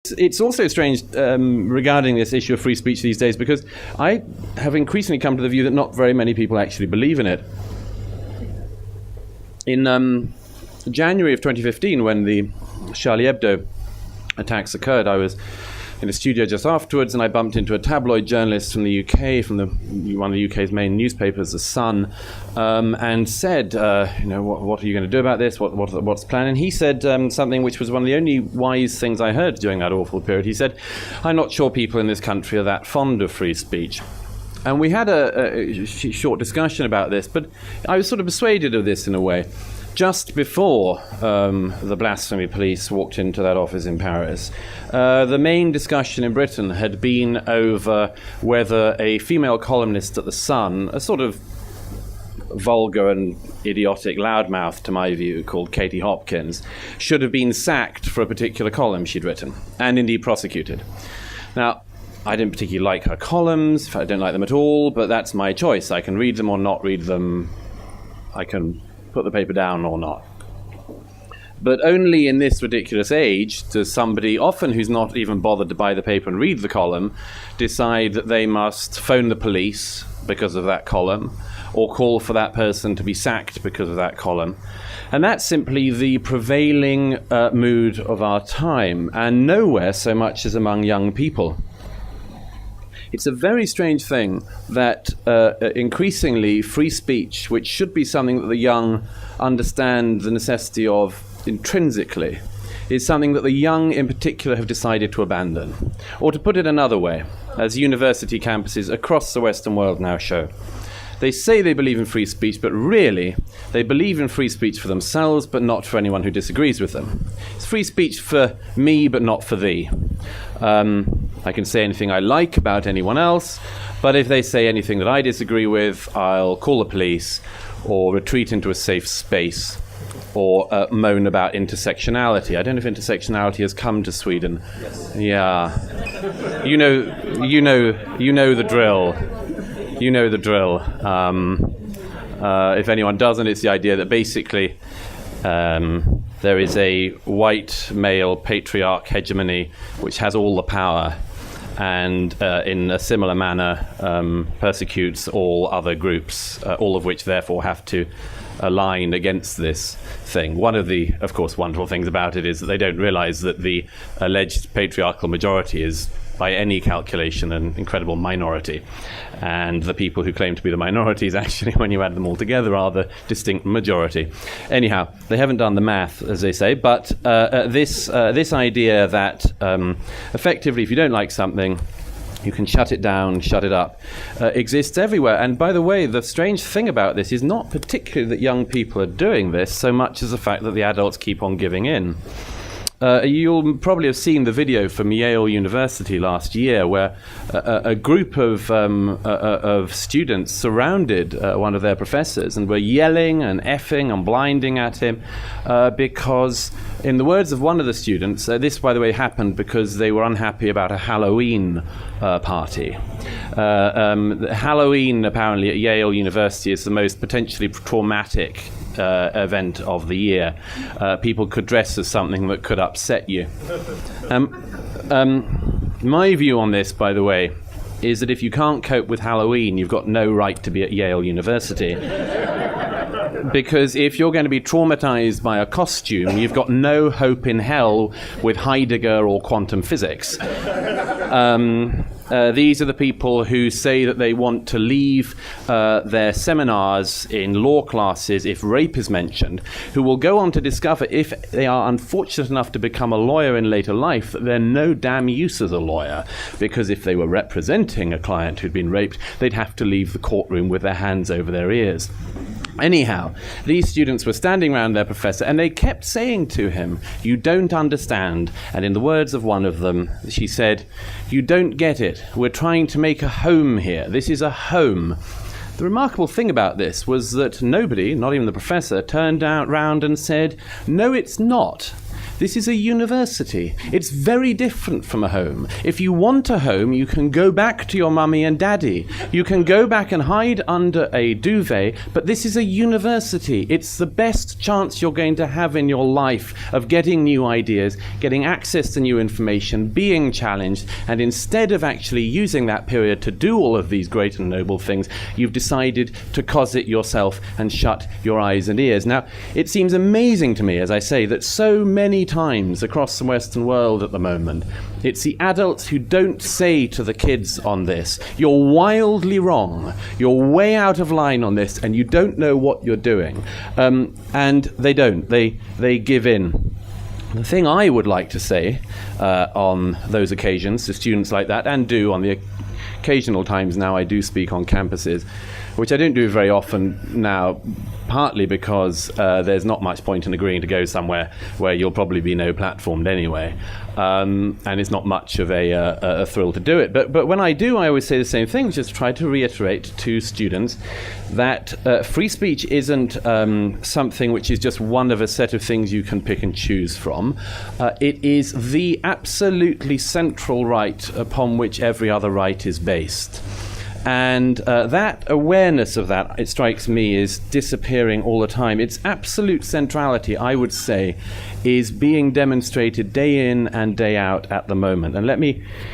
It's also strange regarding this issue of free speech these days, because I have increasingly come to the view that not very many people actually believe in it. In January of 2015, when the Charlie Hebdo attacks occurred, I was in a studio just afterwards, and I bumped into a tabloid journalist from the UK, from one of the UK's main newspapers, The Sun, and said, what are you going to do about this? What's the plan? And he said something which was one of the only wise things I heard during that awful period. He said, I'm not sure people in this country are that fond of free speech. And we had a short discussion about this, but I was sort of persuaded of this in a way. Just before the blasphemy police walked into that office in Paris, the main discussion in Britain had been over whether a female columnist at The Sun, a sort of vulgar and idiotic loudmouth to my view, called Katie Hopkins, should have been sacked for a particular column she'd written, and indeed prosecuted. Now, I didn't particularly like her columns. In fact, I don't like them at all, but that's my choice. I can read them or not read them. I can put the paper down or not. But only in this ridiculous age does somebody, often who's not even bothered to buy the paper and read the column, decide that they must phone the police because of that column, or call for that person to be sacked because of that column. And that's simply the prevailing mood of our time, and nowhere so much as among young people. It's a very strange thing that increasingly free speech, which should be something that the young understand the necessity of intrinsically, is something that the young in particular have decided to abandon. Or to put it another way, as university campuses across the Western world now show, they say they believe in free speech, but really they believe in free speech for themselves, but not for anyone who disagrees with them. It's free speech for me, but not for thee. I can say anything I like about anyone else, but if they say anything that I disagree with, I'll call the police or retreat into a safe space or moan about intersectionality. I don't know if intersectionality has come to Sweden. Yes. Yeah. You know the drill. You know the drill. If anyone doesn't, it's the idea that basically there is a white male patriarch hegemony which has all the power and in a similar manner persecutes all other groups, all of which therefore have to align against this thing. One of the, of course, wonderful things about it is that they don't realize that the alleged patriarchal majority is, by any calculation, an incredible minority. And the people who claim to be the minorities, actually, when you add them all together, are the distinct majority. Anyhow, they haven't done the math, as they say, but this idea that effectively, if you don't like something, you can shut it down, shut it up, exists everywhere. And by the way, the strange thing about this is not particularly that young people are doing this, so much as the fact that the adults keep on giving in. You'll probably have seen the video from Yale University last year where a group of students surrounded one of their professors and were yelling and effing and blinding at him because, in the words of one of the students, this, by the way, happened because they were unhappy about a Halloween party. Halloween, apparently, at Yale University is the most potentially traumatic event of the year. People could dress as something that could upset you. My view on this, by the way, is that if you can't cope with Halloween, you've got no right to be at Yale University. Because if you're going to be traumatized by a costume, you've got no hope in hell with Heidegger or quantum physics. These are the people who say that they want to leave their seminars in law classes if rape is mentioned, who will go on to discover, if they are unfortunate enough to become a lawyer in later life, that they're no damn use as a lawyer, because if they were representing a client who'd been raped, they'd have to leave the courtroom with their hands over their ears. Anyhow, these students were standing around their professor and they kept saying to him, "You don't understand." And in the words of one of them, she said, "You don't get it. We're trying to make a home here. This is a home." The remarkable thing about this was that nobody, not even the professor, turned out round and said, "No, it's not. This is a university. It's very different from a home. If you want a home, you can go back to your mummy and daddy. You can go back and hide under a duvet, but this is a university. It's the best chance you're going to have in your life of getting new ideas, getting access to new information, being challenged, and instead of actually using that period to do all of these great and noble things, you've decided to cause it yourself and shut your eyes and ears. Now, it seems amazing to me, as I say, that so many times across the Western world at the moment, it's the adults who don't say to the kids on this, you're wildly wrong, you're way out of line on this, and you don't know what you're doing. And they don't. They give in. The thing I would like to say on those occasions to students like that, and do on the occasional times now I do speak on campuses, which I don't do very often now, partly because there's not much point in agreeing to go somewhere where you'll probably be no platformed anyway, and it's not much of a thrill to do it. But when I do, I always say the same thing, just try to reiterate to students that free speech isn't something which is just one of a set of things you can pick and choose from. It is the absolutely central right upon which every other right is based. And that awareness of that, it strikes me, is disappearing all the time. Its absolute centrality, I would say, is being demonstrated day in and day out at the moment. And let me